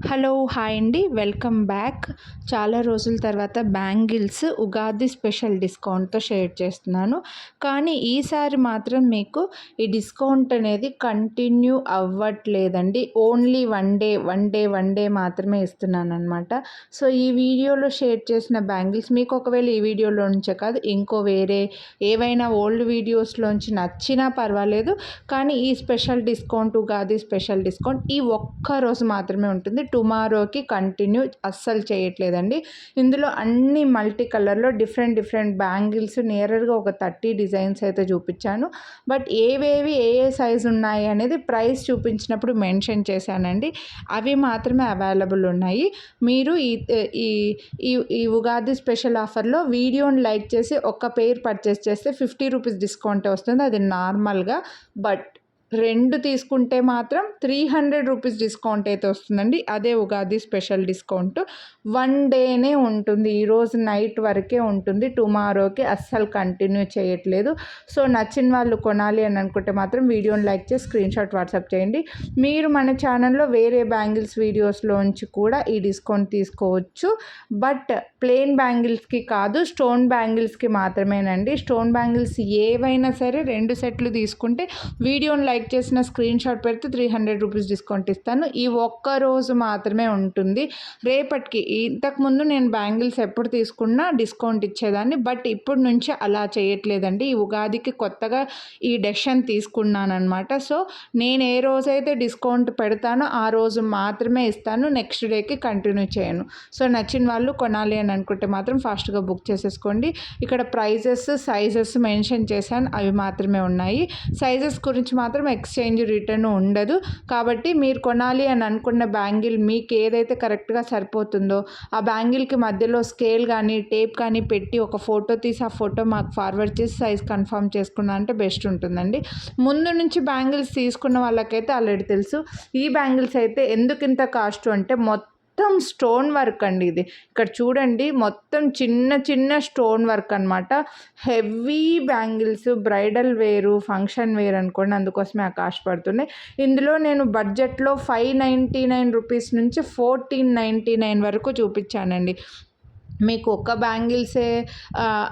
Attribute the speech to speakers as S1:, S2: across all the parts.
S1: Hello! Hi అండి. Welcome back. చాలా రోజుల తర్వాత బ్యాంగిల్స్ ఉగాది స్పెషల్ డిస్కౌంట్‌తో షేర్ చేస్తున్నాను. కానీ ఈసారి మాత్రం మీకు ఈ డిస్కౌంట్ అనేది కంటిన్యూ అవ్వట్లేదండి. ఓన్లీ వన్ డే మాత్రమే ఇస్తున్నాననమాట. సో, ఈ వీడియోలో షేర్ చేసిన బ్యాంగిల్స్ మీకు ఒకవేళ ఈ వీడియోలో నుంచే కాదు, ఇంకో వేరే ఏవైనా ఓల్డ్ వీడియోస్‌లోంచి నచ్చినా పర్వాలేదు. కానీ ఈ special discount, Ugadi special discount ఈ ఒక్క రోజు మాత్రమే ఉంటుంది. టుమారోకి కంటిన్యూ అస్సలు చేయట్లేదండి. ఇందులో అన్ని మల్టీ కలర్‌లో డిఫరెంట్ బ్యాంగిల్స్ నియరర్‌గా ఒక 30 డిజైన్స్ అయితే చూపించాను. బట్ ఏవేవి ఏ సైజు ఉన్నాయి అనేది ప్రైస్ చూపించినప్పుడు మెన్షన్ చేశానండి. అవి మాత్రమే అవైలబుల్ ఉన్నాయి. మీరు ఈ ఈ ఈ ఉగాది స్పెషల్ ఆఫర్‌లో వీడియోని లైక్ చేసి ఒక పెయిర్ పర్చేస్ చేస్తే రూ. 50 డిస్కౌంటే వస్తుంది. అది నార్మల్‌గా. బట్ 2 తీసుకుంటే మాత్రం రూ. 300 డిస్కౌంట్ అయితే వస్తుందండి. అదే ఉగాది స్పెషల్ డిస్కౌంట్. 1 డేనే ఉంటుంది. ఈరోజు నైట్ వరకే ఉంటుంది. టుమారోకి అస్సలు కంటిన్యూ చేయట్లేదు. సో, నచ్చిన వాళ్ళు కొనాలి అని అనుకుంటే మాత్రం వీడియోని లైక్ చేసి స్క్రీన్‌షాట్ వాట్సాప్ చేయండి. మీరు మన ఛానల్లో వేరే బ్యాంగిల్స్ వీడియోస్‌లోంచి కూడా ఈ డిస్కౌంట్ తీసుకోవచ్చు. బట్ ప్లెయిన్ బ్యాంగిల్స్‌కి కాదు, స్టోన్ బ్యాంగిల్స్‌కి మాత్రమేనండి. స్టోన్ బ్యాంగిల్స్ ఏవైనా సరే 2 సెట్లు తీసుకుంటే వీడియోని లైక్ చేసిన స్క్రీన్‌షాట్ పెడితే రూ. 300 డిస్కౌంట్ ఇస్తాను. ఈ ఒక్క రోజు మాత్రమే ఉంటుంది. రేపటికి ఇంతకుముందు నేను బ్యాంగిల్స్ ఎప్పుడు తీసుకున్నా డిస్కౌంట్ ఇచ్చేదాన్ని. బట్ ఇప్పటి నుంచి అలా చేయట్లేదండి. ఈ ఉగాదికి కొత్తగా ఈ డెసిషన్ తీసుకున్నాననమాట. సో, నేను ఏ రోజైతే డిస్కౌంట్ పెడతానో ఆ రోజు మాత్రమే ఇస్తాను. నెక్స్ట్ డేకి కంటిన్యూ చేయను. సో, నచ్చిన వాళ్ళు కొనాలి అని అనుకుంటే మాత్రం ఫాస్ట్‌గా బుక్ చేసేసుకోండి. ఇక్కడ ప్రైజెస్, సైజెస్ మెన్షన్ చేశాను. అవి మాత్రమే ఉన్నాయి. సైజెస్ గురించి మాత్రం ఎక్స్చేంజ్ రిటర్న్ ఉండదు. కాబట్టి మీరు కొనాలి అని అనుకున్న బ్యాంగిల్ మీకు ఏదైతే కరెక్ట్‌గా సరిపోతుందో ఆ బ్యాంగిల్‌కి మధ్యలో స్కేల్ కానీ, టేప్ కానీ పెట్టి ఒక ఫోటో తీసి ఆ ఫోటో మాకు ఫార్వర్డ్ చేసి సైజ్ కన్ఫర్మ్ చేసుకున్నా అంటే బెస్ట్ ఉంటుందండి. ముందు నుంచి బ్యాంగిల్స్ తీసుకున్న వాళ్ళకైతే ఆల్రెడీ తెలుసు. ఈ బ్యాంగిల్స్ అయితే ఎందుకు ఇంత కాస్ట్ అంటే మొత్తం స్టోన్ వర్క్ అండి ఇది. ఇక్కడ చూడండి, మొత్తం చిన్న స్టోన్ వర్క్ అనమాట. హెవీ బ్యాంగిల్స్, బ్రైడల్ వేరు, ఫంక్షన్ వేర్ అనుకోండి, అందుకోసమే ఆ కాస్ట్ పడుతున్నాయి. ఇందులో నేను బడ్జెట్లో రూ. 599 నుంచి 1499 వరకు చూపించానండి. మీకు ఒక్క బ్యాంగిల్సే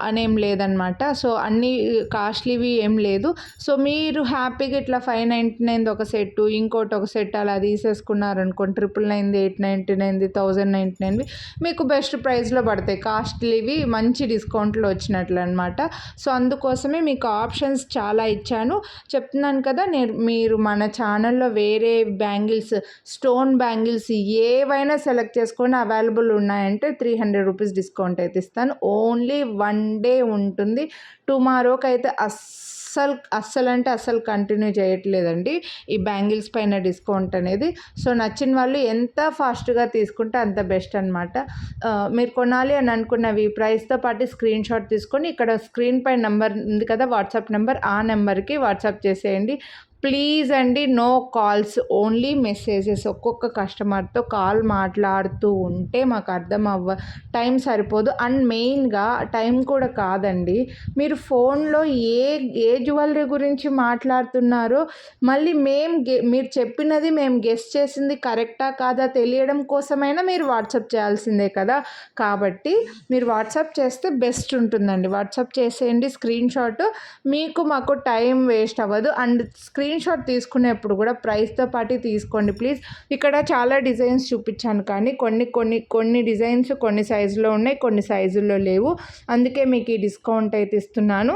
S1: అనేం లేదనమాట. సో, అన్నీ కాస్ట్లీవి ఏం లేదు. సో, మీరు హ్యాపీగా ఇట్లా 599 ఒక సెట్టు, ఇంకోటి ఒక సెట్ అలా తీసేసుకున్నారనుకోండి, 999, 899, 1099 మీకు బెస్ట్ ప్రైస్‌లో పడతాయి. కాస్ట్లీవి మంచి డిస్కౌంట్‌లో వచ్చినట్లు అనమాట. సో, అందుకోసమే మీకు ఆప్షన్స్ చాలా ఇచ్చాను. చెప్తున్నాను కదా, మీరు మన ఛానల్లో వేరే బ్యాంగిల్స్, స్టోన్ బ్యాంగిల్స్ ఏవైనా సెలెక్ట్ చేసుకొని అవైలబుల్ ఉన్నాయంటే రూ. 300 డిస్కౌంట్ అయితే ఇస్తాను. ఓన్లీ 1 డే ఉంటుంది. టుమారోకి అయితే అస్సలు కంటిన్యూ చేయట్లేదండి ఈ బ్యాంగిల్స్ పైన డిస్కౌంట్ అనేది. సో, నచ్చిన వాళ్ళు ఎంత ఫాస్ట్‌గా తీసుకుంటే అంత బెస్ట్ అనమాట. మీరు కొనాలి అని అనుకున్నవి ప్రైస్‌తో పాటు స్క్రీన్‌షాట్ తీసుకొని ఇక్కడ స్క్రీన్ పై నెంబర్ ఉంది కదా, వాట్సాప్ నెంబర్, ఆ నెంబర్‌కి వాట్సాప్ చేసేయండి. ప్లీజ్ అండి, నో కాల్స్, ఓన్లీ మెసేజెస్. ఒక్కొక్క కస్టమర్తో కాల్ మాట్లాడుతూ ఉంటే మాకు టైం సరిపోదు. అండ్ మెయిన్గా టైం కూడా కాదండి, మీరు ఫోన్లో ఏ జ్యువెలరీ గురించి మాట్లాడుతున్నారో మళ్ళీ మీరు చెప్పినది మేము గెస్ చేసింది కరెక్టా కాదా తెలియడం కోసమైనా మీరు వాట్సాప్ చేయాల్సిందే కదా. కాబట్టి మీరు వాట్సాప్ చేస్తే బెస్ట్ ఉంటుందండి. వాట్సాప్ చేసేయండి స్క్రీన్‌షాట్. మీకు మాకు టైం వేస్ట్ అవ్వదు. అండ్ స్క్రీన్‌షాట్ తీసుకునేప్పుడు కూడా ప్రైస్‌తో పాటు తీసుకోండి ప్లీజ్. ఇక్కడ చాలా డిజైన్స్ చూపించాను, కానీ కొన్ని డిజైన్స్ కొన్ని సైజులో ఉన్నాయి, కొన్ని సైజుల్లో లేవు. అందుకే మీకు ఈ డిస్కౌంట్ అయితే ఇస్తున్నాను.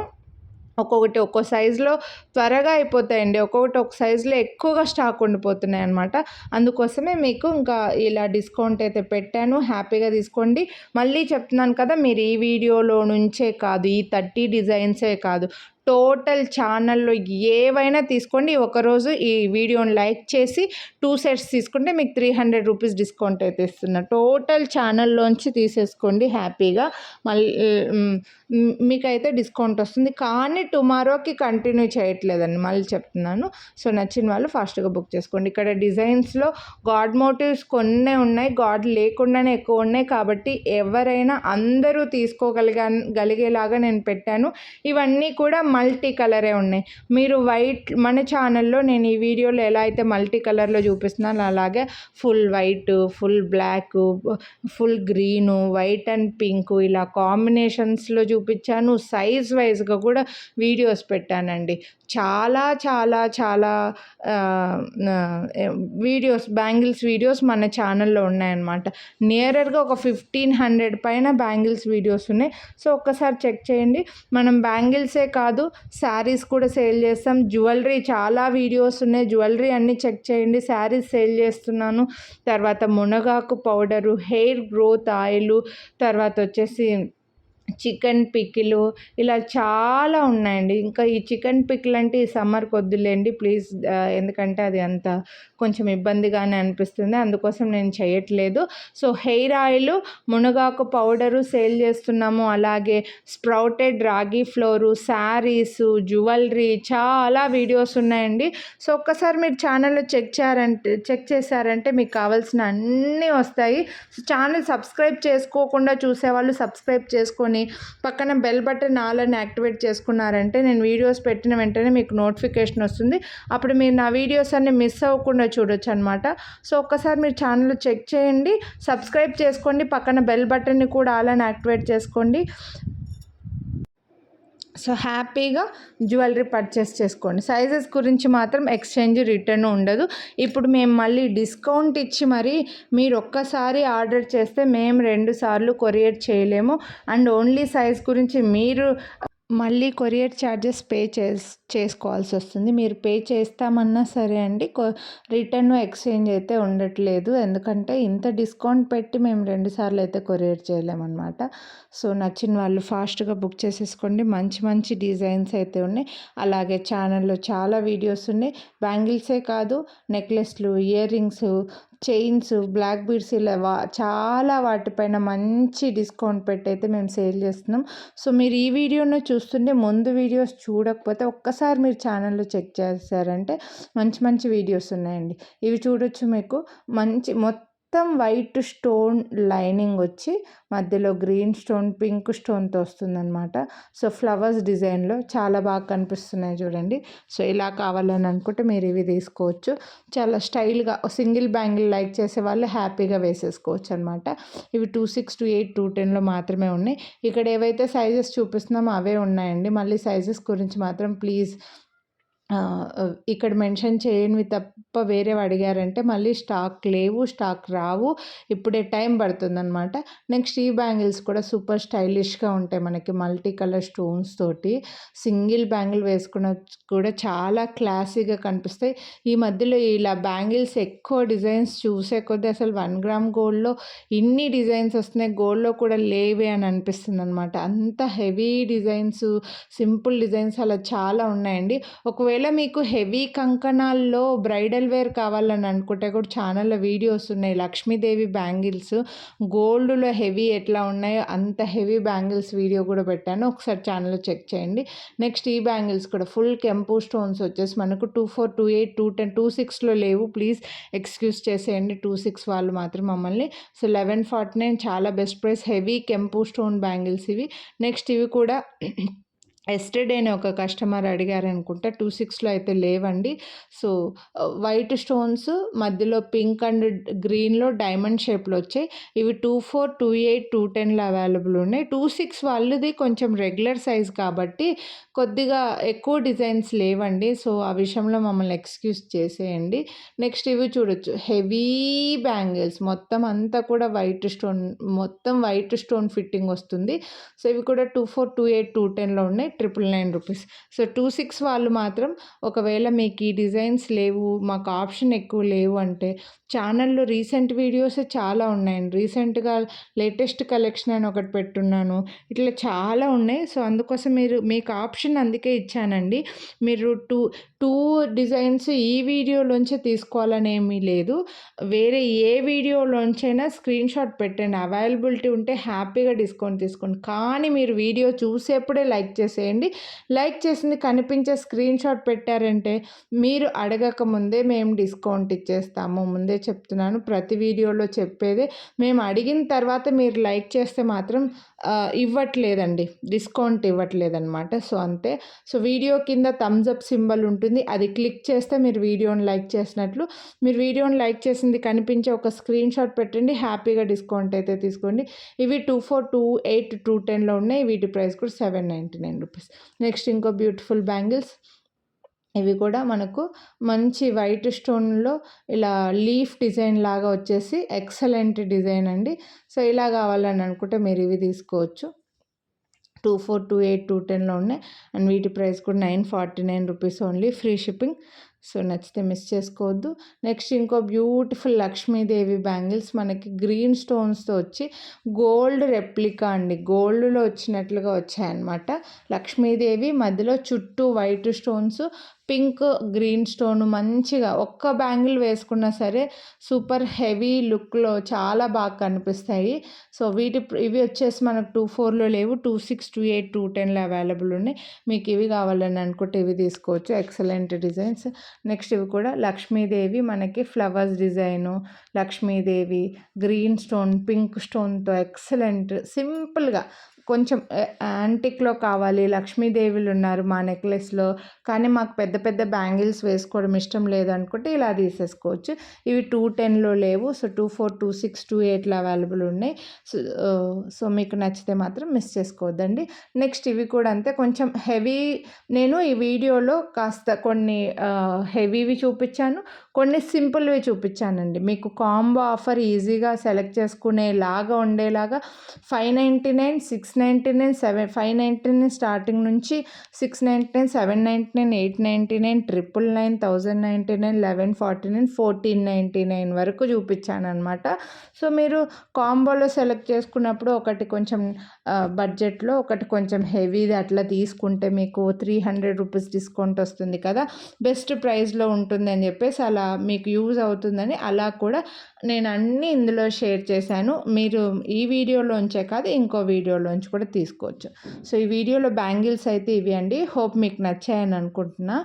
S1: ఒక్కో సైజులో త్వరగా అయిపోతాయండి. ఒక సైజులో ఎక్కువగా స్టాక్ ఉండిపోతున్నాయి అనమాట. అందుకోసమే మీకు ఇంకా ఇలా డిస్కౌంట్ అయితే పెట్టాను. హ్యాపీగా తీసుకోండి. మళ్ళీ చెప్తున్నాను కదా, మీరు ఈ వీడియోలో నుంచే కాదు, ఈ 30 డిజైన్సే కాదు, టోటల్ ఛానల్లో ఏవైనా తీసుకోండి. ఒకరోజు ఈ వీడియోని లైక్ చేసి 2 సెట్స్ తీసుకుంటే మీకు రూ. 300 డిస్కౌంట్ అయితే ఇస్తున్నా. టోటల్ ఛానల్లోంచి తీసేసుకోండి హ్యాపీగా. మళ్ళీ మీకైతే డిస్కౌంట్ వస్తుంది. కానీ టుమారోకి కంటిన్యూ చేయట్లేదండి, మళ్ళీ చెప్తున్నాను. సో, నచ్చిన వాళ్ళు ఫాస్ట్‌గా బుక్ చేసుకోండి. ఇక్కడ డిజైన్స్‌లో గాడ్ మోటివ్స్ కొన్నే ఉన్నాయి, గాడ్ లేకుండానే ఎక్కువ ఉన్నాయి. కాబట్టి ఎవరైనా అందరూ గలిగేలాగా నేను పెట్టాను. ఇవన్నీ కూడా మల్టీ కలరే ఉన్నాయి. మీరు వైట్ మన ఛానల్లో నేను ఈ వీడియోలో ఎలా అయితే మల్టీ కలర్లో చూపిస్తున్నాను అలాగే full white, full black, full green, white and pink ఇలా కాంబినేషన్స్లో చూపించాను. సైజ్ వైజ్గా కూడా వీడియోస్ పెట్టానండి. చాలా చాలా చాలా వీడియోస్ బ్యాంగిల్స్ వీడియోస్ మన ఛానల్లో ఉన్నాయన్నమాట. నియరర్గా ఒక 1500 పైన బ్యాంగిల్స్ వీడియోస్ ఉన్నాయి. సో ఒక్కసారి చెక్ చేయండి. మనం బ్యాంగిల్సే కాదు శారీస్ కూడా సేల్ చేస్తాం. జ్యువెలరీ చాలా వీడియోస్ ఉన్నాయి. జ్యువెలరీ అన్నీ చెక్ చేయండి. శారీస్ సేల్ చేస్తున్నాను. తర్వాత మునగాకు పౌడరు, హెయిర్ గ్రోత్ ఆయిల్, తర్వాత వచ్చేసి చికెన్ పికిలు ఇలా చాలా ఉన్నాయండి. ఇంకా ఈ చికెన్ పికిల్ అంటే ఈ సమ్మర్కి వద్దులేండి ప్లీజ్, ఎందుకంటే అది అంత కొంచెం ఇబ్బందిగానే అనిపిస్తుంది, అందుకోసం నేను చేయట్లేదు. సో హెయిర్ ఆయిల్, మునగాకు పౌడరు సేల్ చేస్తున్నాము. అలాగే స్ప్రౌటెడ్ రాగి ఫ్లోరు, శారీసు, జ్యువెలరీ చాలా వీడియోస్ ఉన్నాయండి. సో ఒక్కసారి మీరు ఛానల్లో చెక్ చేశారంటే మీకు కావాల్సిన అన్నీ వస్తాయి. సో ఛానల్ సబ్స్క్రైబ్ చేసుకోకుండా చూసేవాళ్ళు సబ్స్క్రైబ్ చేసుకొని పక్కన బెల్ బటన్ ఆల్ అని యాక్టివేట్ చేసుకున్నారంటే నేను వీడియోస్ పెట్టిన వెంటనే మీకు నోటిఫికేషన్ వస్తుంది. అప్పుడు మీరు నా వీడియోస్ అన్ని మిస్ అవ్వకుండా చూడొచ్చు అనమాట. సో ఒక్కసారి మీరు ఛానల్ చెక్ చేయండి, సబ్స్క్రైబ్ చేసుకోండి, పక్కన బెల్ బటన్ని కూడా ఆల్ అని యాక్టివేట్ చేసుకోండి. సో హ్యాపీగా జ్యువెలరీ పర్చేస్ చేసుకోండి. సైజెస్ గురించి మాత్రం ఎక్స్చేంజ్ రిటర్న్ ఉండదు. ఇప్పుడు మేము మళ్ళీ డిస్కౌంట్ ఇచ్చి మరి మీరు ఒక్కసారి ఆర్డర్ చేస్తే మేము 2 సార్లు కొరియర్ చేయలేము. అండ్ ఓన్లీ సైజ్ గురించి మీరు మళ్ళీ కొరియర్ ఛార్జెస్ చేసుకోవాల్సి వస్తుంది. మీరు పే చేస్తామన్నా సరే అండి, రిటర్న్ ఎక్స్చేంజ్ అయితే ఉండట్లేదు. ఎందుకంటే ఇంత డిస్కౌంట్ పెట్టి మేము 2 సార్లు అయితే కొరియర్ చేయలేమన్నమాట. సో నచ్చిన వాళ్ళు ఫాస్ట్గా బుక్ చేసేసుకోండి. మంచి మంచి డిజైన్స్ అయితే ఉన్నాయి. అలాగే ఛానల్లో చాలా వీడియోస్ ఉన్నాయి. బ్యాంగిల్సే కాదు, నెక్లెస్లు, ear rings, chains, black beads ఇలా చాలా వాటిపైన మంచి డిస్కౌంట్ పెట్టి అయితే మేము సేల్ చేస్తున్నాం. సో మీరు ఈ వీడియోను చూస్తుంటే ముందు వీడియోస్ చూడకపోతే ఒక్కసారి మీరు ఛానల్లో చెక్ చేశారంటే మంచి మంచి వీడియోస్ ఉన్నాయండి. ఇవి చూడొచ్చు. మీకు మంచి మొత్తం వైట్ స్టోన్ లైనింగ్ వచ్చి మధ్యలో గ్రీన్ స్టోన్, పింక్ స్టోన్తో వస్తుందన్నమాట. సో ఫ్లవర్స్ డిజైన్లో చాలా బాగా కనిపిస్తున్నాయి చూడండి. సో ఇలా కావాలని అనుకుంటే మీరు ఇవి తీసుకోవచ్చు. చాలా స్టైల్గా సింగిల్ బ్యాంగిల్ లైక్ చేసే వాళ్ళు హ్యాపీగా వేసేసుకోవచ్చు అనమాట. ఇవి 26, 28, 210లో మాత్రమే ఉన్నాయి. ఇక్కడ ఏవైతే సైజెస్ చూపిస్తున్నామో అవే ఉన్నాయండి. మళ్ళీ సైజెస్ గురించి మాత్రం ప్లీజ్ ఇక్కడ మెన్షన్ చేయనివి తప్ప వేరేవి అడిగారంటే మళ్ళీ స్టాక్ లేవు, స్టాక్ రావు, ఇప్పుడే టైం పడుతుందన్నమాట. నెక్స్ట్ ఈ బ్యాంగిల్స్ కూడా సూపర్ స్టైలిష్గా ఉంటాయి. మనకి మల్టీ కలర్ స్టోన్స్ తోటి సింగిల్ బ్యాంగిల్ వేసుకున్న కూడా చాలా క్లాసీగా కనిపిస్తాయి. ఈ మధ్యలో ఇలా బ్యాంగిల్స్ ఎక్కువ డిజైన్స్ చూసే కొద్దీ అసలు 1 గ్రామ్ గోల్డ్లో ఇన్ని డిజైన్స్ వస్తున్నాయి, గోల్డ్లో కూడా లేవే అని అనిపిస్తుంది అనమాట. అంత హెవీ డిజైన్స్, సింపుల్ డిజైన్స్ అలా చాలా ఉన్నాయండి. ఒకవేళ మీకు హెవీ కంకణాల్లో బ్రైడల్ వేర్ కావాలని అనుకుంటే కూడా ఛానల్లో వీడియోస్ ఉన్నాయి. లక్ష్మీదేవి బ్యాంగిల్స్ గోల్డ్లో హెవీ ఎట్లా ఉన్నాయో అంత హెవీ బ్యాంగిల్స్ వీడియో కూడా పెట్టాను, ఒకసారి ఛానల్లో చెక్ చేయండి. నెక్స్ట్ ఈ బ్యాంగిల్స్ కూడా ఫుల్ కెంపు స్టోన్స్ వచ్చేసి మనకు 24, 28, 210, 26లో లేవు, ప్లీజ్ ఎక్స్క్యూజ్ చేసేయండి. 26 వాళ్ళు మాత్రం మమ్మల్ని. సో 1149 చాలా బెస్ట్ ప్రైస్. హెవీ కెంపు స్టోన్ బ్యాంగిల్స్ ఇవి. నెక్స్ట్ ఇవి కూడా ఎస్టర్డేనే ఒక కస్టమర్ అడిగారనుకుంటా, 26లో అయితే లేవండి. సో వైట్ స్టోన్స్ మధ్యలో పింక్ అండ్ గ్రీన్లో డైమండ్ షేప్లో వచ్చాయి. ఇవి 24, 28, 210లో అవైలబుల్ ఉన్నాయి. 26 వాళ్ళది కొంచెం రెగ్యులర్ సైజ్ కాబట్టి కొద్దిగా ఎక్కువ డిజైన్స్ లేవండి. సో ఆ విషయంలో మమ్మల్ని ఎక్స్క్యూజ్ చేసేయండి. నెక్స్ట్ ఇవి చూడొచ్చు, హెవీ బ్యాంగిల్స్ మొత్తం అంతా కూడా వైట్ స్టోన్, మొత్తం వైట్ స్టోన్ ఫిట్టింగ్ వస్తుంది. సో ఇవి కూడా 24, 28, 210లో ఉన్నాయి, 999 రూపీస్. సో 26 వాళ్ళు మాత్రం ఒకవేళ మీకు ఈ డిజైన్స్ లేవు, మాకు ఆప్షన్ ఎక్కువ లేవు అంటే ఛానల్లో రీసెంట్ వీడియోస్ చాలా ఉన్నాయండి. రీసెంట్గా లేటెస్ట్ కలెక్షన్ అని ఒకటి పెట్టున్నాను, ఇట్లా చాలా ఉన్నాయి. సో అందుకోసం మీకు ఆప్షన్ అందుకే ఇచ్చానండి. మీరు టూ డిజైన్స్ ఈ వీడియోలోంచే తీసుకోవాలని ఏమీ లేదు, వేరే ఏ వీడియోలోంచైనా స్క్రీన్ షాట్ పెట్టండి, అవైలబిలిటీ ఉంటే హ్యాపీగా డిస్కౌంట్ తీసుకోండి. కానీ మీరు వీడియో చూసేప్పుడే లైక్ చేసేయండి. లైక్ చేసింది కనిపించే స్క్రీన్ షాట్ పెట్టారంటే మీరు అడగక ముందే మేము డిస్కౌంట్ ఇచ్చేస్తాము. ముందే చెప్తున్నాను, ప్రతి వీడియోలో చెప్పేదే. మేము అడిగిన తర్వాత మీరు లైక్ చేస్తే మాత్రం ఇవ్వట్లేదండి. డిస్కౌంట్ ఇవ్వట్లేదనమాట. సో, అంతే. సో, వీడియో కింద థమ్స్ అప్ సింబల్ ఉంటుంది. అది క్లిక్ చేస్తే మీరు వీడియోని లైక్ చేసినట్లు. మీరు వీడియోని లైక్ చేసింది కనిపించే ఒక స్క్రీన్‌షాట్ పెట్టండి. హ్యాపీగా డిస్కౌంట్ అయితే తీసుకోండి. ఇవి 24, 28, 210లో ఉన్నాయి. వీటి ప్రైస్ కూడా ₹799. నెక్స్ట్ ఇంకో బ్యూటిఫుల్ బ్యాంగిల్స్. ఇవి కూడా మనకు మంచి వైట్ స్టోన్‌లో ఇలా లీఫ్ డిజైన్ లాగా వచ్చేసి ఎక్సలెంట్ డిజైన్ అండి. సో, ఇలా కావాలని అనుకుంటే మీరు ఇవి తీసుకోవచ్చు. 24, 28, 210లో ఉన్నాయి. అండ్ వీటి ప్రైస్ కూడా ₹949 ఓన్లీ. Free shipping. సో, నచ్చితే మిస్ చేసుకోవద్దు. నెక్స్ట్ ఇంకో బ్యూటిఫుల్ లక్ష్మీదేవి బ్యాంగిల్స్ మనకి గ్రీన్ స్టోన్స్‌తో వచ్చి గోల్డ్ రెప్లికా అండి. గోల్డ్‌లో వచ్చినట్లుగా వచ్చాయన్నమాట. లక్ష్మీదేవి మధ్యలో చుట్టూ white stones, pink, green stone మంచిగా ఒక్క బ్యాంగిల్ వేసుకున్నా సరే సూపర్ హెవీ లుక్‌లో చాలా బాగా కనిపిస్తాయి. సో, ఇవి వచ్చేసి మనకు 24లో లేవు. 26, 28, 210లో అవైలబుల్ ఉన్నాయి. మీకు ఇవి కావాలని అనుకుంటే ఇవి తీసుకోవచ్చు. Excellent designs. నెక్స్ట్ ఇవి కూడా లక్ష్మీదేవి మనకి flowers design, Lakshmidevi green stone, pink స్టోన్‌తో ఎక్సలెంట్ సింపుల్‌గా కొంచెం యాంటిక్‌లో కావాలి, లక్ష్మీదేవులు ఉన్నారు మా నెక్లెస్‌లో, కానీ మాకు పెద్ద పెద్ద బ్యాంగిల్స్ వేసుకోవడం ఇష్టం లేదనుకుంటే ఇలా తీసేసుకోవచ్చు. ఇవి 210లో లేవు. సో, 24, 26, 28లో అవైలబుల్ ఉన్నాయి. సో, మీకు నచ్చితే మాత్రం మిస్ చేసుకోవద్దండి. నెక్స్ట్ ఇవి కూడా అంతే కొంచెం హెవీ. నేను ఈ వీడియోలో కాస్త కొన్ని హెవీవి చూపించాను, కొన్ని సింపుల్వి చూపించానండి. మీకు కాంబో ఆఫర్ ఈజీగా సెలెక్ట్ చేసుకునేలాగా ఉండేలాగా 599, 699, 599 స్టార్టింగ్ నుంచి 699, 799, 899, 999, 1099, 1149, 1499 వరకు చూపించాను అనమాట. సో, మీరు కాంబోలో సెలెక్ట్ చేసుకున్నప్పుడు ఒకటి కొంచెం బడ్జెట్లో, ఒకటి కొంచెం హెవీది అట్లా తీసుకుంటే మీకు ₹300 డిస్కౌంట్ వస్తుంది కదా, బెస్ట్ ప్రైస్లో ఉంటుంది అని చెప్పేసి అలా మీకు యూజ్ అవుతుందని అలా కూడా నేను అన్నీ ఇందులో షేర్ చేశాను. మీరు ఈ వీడియోలోంచే కాదు ఇంకో వీడియోలోంచి కూడా తీసుకోవచ్చు. సో, ఈ వీడియోలో బ్యాంగిల్స్ అయితే ఇవి అండి. హోప్ మీకు నచ్చాయని అనుకుంటున్నా.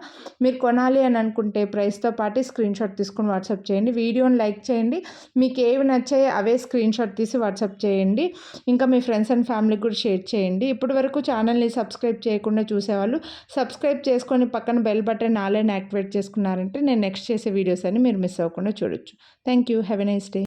S1: మీరు కొనాలి అని అనుకుంటే ప్రైస్తో పాటు స్క్రీన్‌షాట్ తీసుకొని వాట్సాప్ చేయండి. వీడియోని లైక్ చేయండి. మీకు ఏవి నచ్చాయో అవే స్క్రీన్‌షాట్ తీసి వాట్సాప్ చేయండి. ఇంకా మీ ఫ్రెండ్స్ అండ్ ఫ్యామిలీకి కూడా షేర్ చేయండి. ఇప్పటి వరకు ఛానల్ని సబ్స్క్రైబ్ చేయకుండా చూసేవాళ్ళు సబ్స్క్రైబ్ చేసుకొని పక్కన బెల్ బటన్ ఆల్ అని యాక్టివేట్ చేసుకున్నారంటే నేను నెక్స్ట్ చేసే వీడియోస్ అన్ని మీరు మిస్ అవ్వకుండా చూడొచ్చు. Thank you. Have a nice day.